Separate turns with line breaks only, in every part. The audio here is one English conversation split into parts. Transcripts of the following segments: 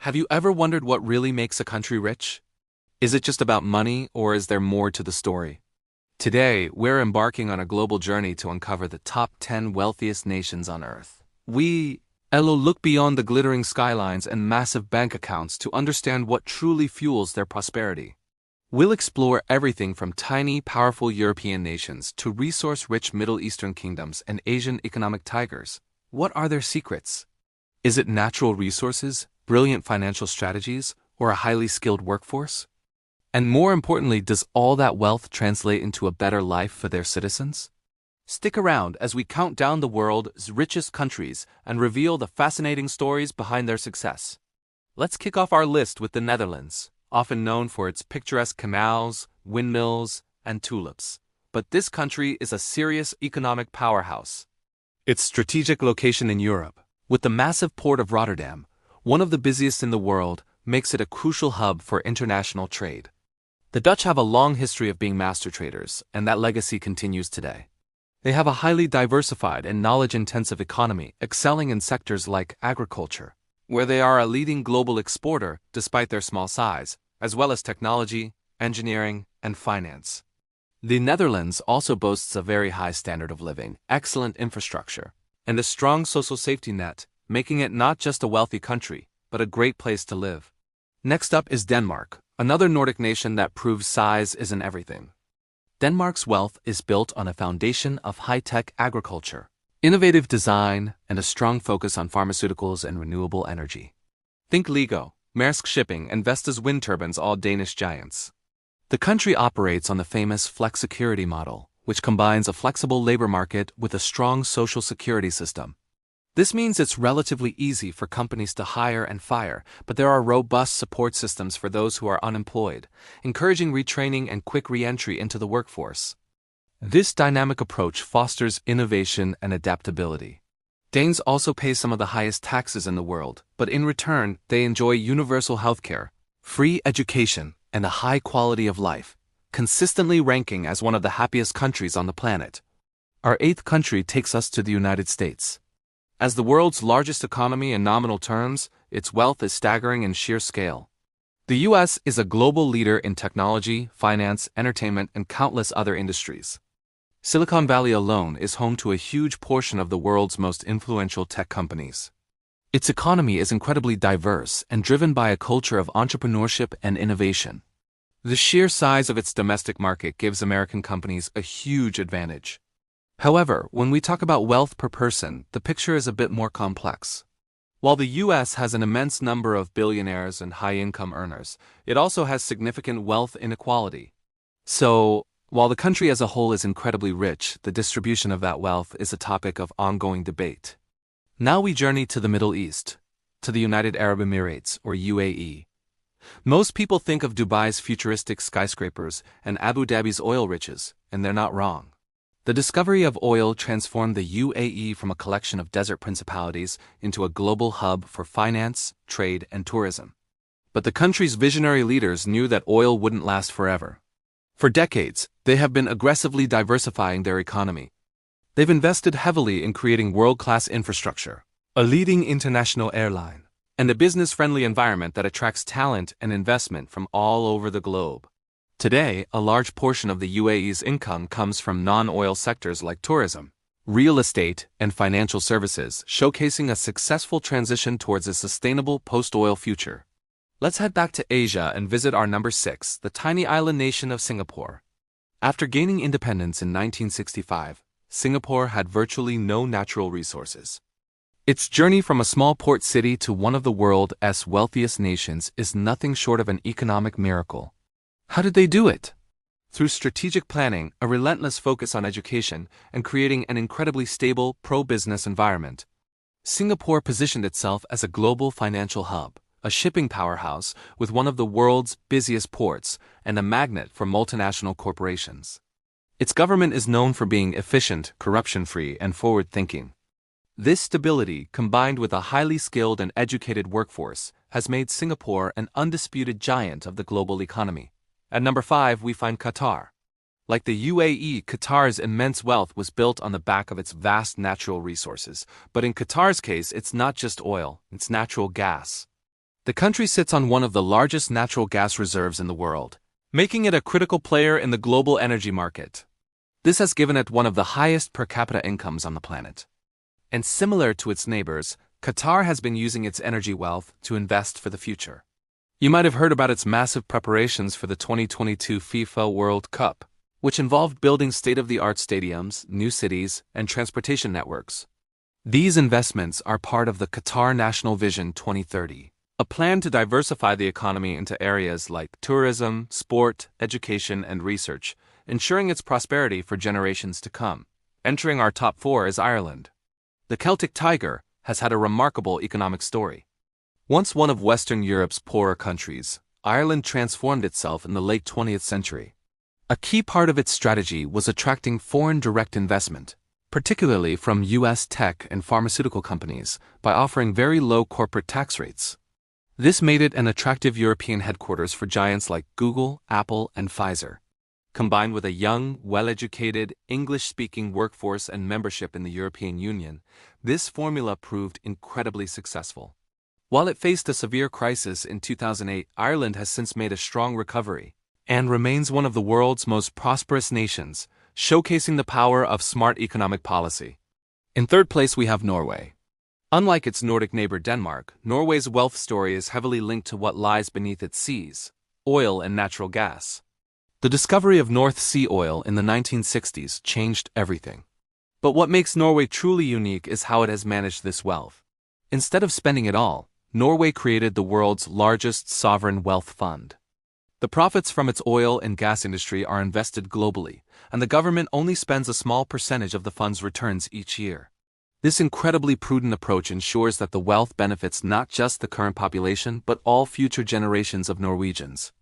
Have you ever wondered what really makes a country rich? Is it just about money, or is there more to the story? Today, we're embarking on a global journey to uncover the top 10 wealthiest nations on Earth. We'll look beyond the glittering skylines and massive bank accounts to understand what truly fuels their prosperity. We'll explore everything from tiny, powerful European nations to resource-rich Middle Eastern kingdoms and Asian economic tigers. What are their secrets? Is it natural resources, brilliant financial strategies, or a highly skilled workforce? And more importantly, does all that wealth translate into a better life for their citizens? Stick around as we count down the world's richest countries and reveal the fascinating stories behind their success. Let's kick off our list with the Netherlands, often known for its picturesque canals, windmills, and tulips. But this country is a serious economic powerhouse. Its strategic location in Europe, with the massive port of Rotterdam, one of the busiest in the world, makes it a crucial hub for international trade. The Dutch have a long history of being master traders, and that legacy continues today. They have a highly diversified and knowledge-intensive economy, excelling in sectors like agriculture, where they are a leading global exporter despite their small size, as well as technology, engineering, and finance. The Netherlands also boasts a very high standard of living, excellent infrastructure, and a strong social safety net, making it not just a wealthy country, but a great place to live. Next up is Denmark, another Nordic nation that proves size isn't everything. Denmark's wealth is built on a foundation of high-tech agriculture, innovative design, and a strong focus on pharmaceuticals and renewable energy. Think Lego, Maersk Shipping, and Vestas wind turbines, all Danish giants. The country operates on the famous flexicurity model, which combines a flexible labor market with a strong social security system. This means it's relatively easy for companies to hire and fire, but there are robust support systems for those who are unemployed, encouraging retraining and quick re-entry into the workforce. This dynamic approach fosters innovation and adaptability. Danes also pay some of the highest taxes in the world, but in return, they enjoy universal healthcare, free education, and a high quality of life, consistently ranking as one of the happiest countries on the planet. Our eighth country takes us to the United States. As the world's largest economy in nominal terms, its wealth is staggering in sheer scale. The U.S. is a global leader in technology, finance, entertainment, and countless other industries. Silicon Valley alone is home to a huge portion of the world's most influential tech companies. Its economy is incredibly diverse and driven by a culture of entrepreneurship and innovation. The sheer size of its domestic market gives American companies a huge advantage. However, when we talk about wealth per person, the picture is a bit more complex. While the U.S. has an immense number of billionaires and high-income earners, it also has significant wealth inequality. So, while the country as a whole is incredibly rich, the distribution of that wealth is a topic of ongoing debate. Now we journey to the Middle East, to the United Arab Emirates, or UAE. Most people think of Dubai's futuristic skyscrapers and Abu Dhabi's oil riches, and they're not wrong. The discovery of oil transformed the UAE from a collection of desert principalities into a global hub for finance, trade, and tourism. But the country's visionary leaders knew that oil wouldn't last forever. For decades, they have been aggressively diversifying their economy. They've invested heavily in creating world-class infrastructure, a leading international airline, and a business-friendly environment that attracts talent and investment from all over the globe. Today, a large portion of the UAE's income comes from non-oil sectors like tourism, real estate, and financial services, showcasing a successful transition towards a sustainable post-oil future. Let's head back to Asia and visit our number 6, the tiny island nation of Singapore. After gaining independence in 1965, Singapore had virtually no natural resources. Its journey from a small port city to one of the world's wealthiest nations is nothing short of an economic miracle. How did they do it? Through strategic planning, a relentless focus on education, and creating an incredibly stable, pro-business environment. Singapore positioned itself as a global financial hub, a shipping powerhouse with one of the world's busiest ports, and a magnet for multinational corporations. Its government is known for being efficient, corruption-free, and forward-thinking. This stability, combined with a highly skilled and educated workforce, has made Singapore an undisputed giant of the global economy. At number 5, we find Qatar. Like the UAE, Qatar's immense wealth was built on the back of its vast natural resources. But in Qatar's case, it's not just oil, it's natural gas. The country sits on one of the largest natural gas reserves in the world, making it a critical player in the global energy market. This has given it one of the highest per capita incomes on the planet. And similar to its neighbors, Qatar has been using its energy wealth to invest for the future. You might have heard about its massive preparations for the 2022 FIFA World Cup, which involved building state-of-the-art stadiums, new cities, and transportation networks. These investments are part of the Qatar National Vision 2030, a plan to diversify the economy into areas like tourism, sport, education, and research, ensuring its prosperity for generations to come. Entering our top 4 is Ireland. The Celtic Tiger has had a remarkable economic story. Once one of Western Europe's poorer countries, Ireland transformed itself in the late 20th century. A key part of its strategy was attracting foreign direct investment, particularly from U.S. tech and pharmaceutical companies, by offering very low corporate tax rates. This made it an attractive European headquarters for giants like Google, Apple, and Pfizer. Combined with a young, well-educated, English-speaking workforce and membership in the European Union, this formula proved incredibly successful. While it faced a severe crisis in 2008, Ireland has since made a strong recovery and remains one of the world's most prosperous nations, showcasing the power of smart economic policy. In third place, we have Norway. Unlike its Nordic neighbor Denmark, Norway's wealth story is heavily linked to what lies beneath its seas: oil and natural gas. The discovery of North Sea oil in the 1960s changed everything. But what makes Norway truly unique is how it has managed this wealth. Instead of spending it all, Norway created the world's largest sovereign wealth fund. The profits from its oil and gas industry are invested globally, and the government only spends a small percentage of the fund's returns each year. This incredibly prudent approach ensures that the wealth benefits not just the current population but all future generations of Norwegians.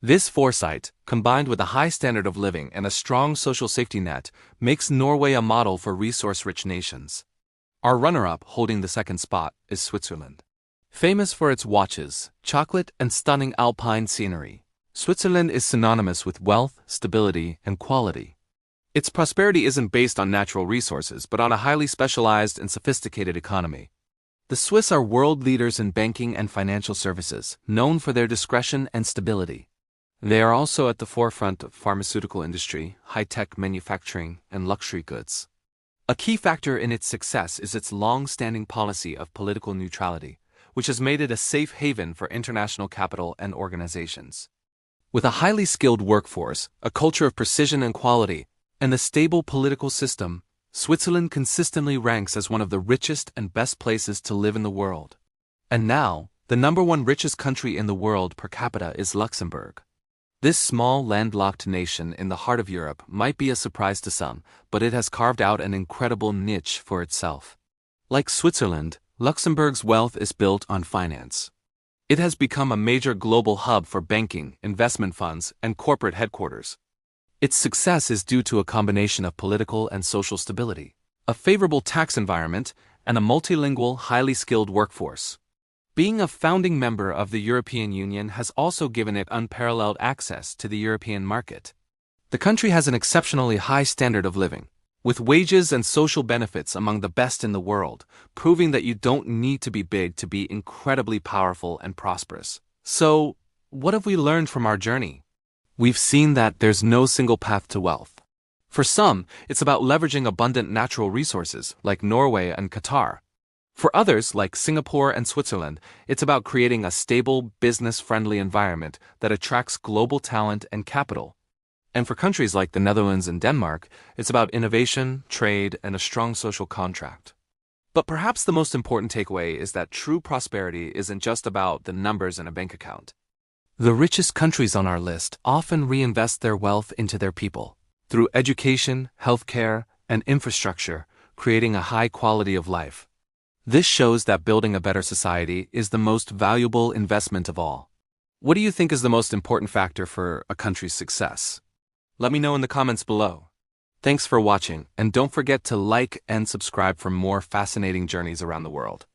This foresight, combined with a high standard of living and a strong social safety net, makes Norway a model for resource-rich nations. Our runner-up, holding the second spot, is Switzerland. Famous for its watches, chocolate, and stunning alpine scenery, Switzerland is synonymous with wealth, stability, and quality. Its prosperity isn't based on natural resources but on a highly specialized and sophisticated economy. The Swiss are world leaders in banking and financial services, known for their discretion and stability. They are also at the forefront of pharmaceutical industry, high-tech manufacturing, and luxury goods. A key factor in its success is its long-standing policy of political neutrality, which has made it a safe haven for international capital and organizations. With a highly skilled workforce, a culture of precision and quality, and a stable political system, Switzerland consistently ranks as one of the richest and best places to live in the world. And now, the #1 richest country in the world per capita is Luxembourg. This small, landlocked nation in the heart of Europe might be a surprise to some, but it has carved out an incredible niche for itself. Like Switzerland, Luxembourg's wealth is built on finance. It has become a major global hub for banking, investment funds, and corporate headquarters. Its success is due to a combination of political and social stability, a favorable tax environment, and a multilingual, highly skilled workforce. Being a founding member of the European Union has also given it unparalleled access to the European market. The country has an exceptionally high standard of living, with wages and social benefits among the best in the world, proving that you don't need to be big to be incredibly powerful and prosperous. So, what have we learned from our journey? We've seen that there's no single path to wealth. For some, it's about leveraging abundant natural resources, like Norway and Qatar. For others, like Singapore and Switzerland, it's about creating a stable, business-friendly environment that attracts global talent and capital. And for countries like the Netherlands and Denmark, it's about innovation, trade, and a strong social contract. But perhaps the most important takeaway is that true prosperity isn't just about the numbers in a bank account. The richest countries on our list often reinvest their wealth into their people, through education, healthcare, and infrastructure, creating a high quality of life. This shows that building a better society is the most valuable investment of all. What do you think is the most important factor for a country's success? Let me know in the comments below. Thanks for watching, and don't forget to like and subscribe for more fascinating journeys around the world.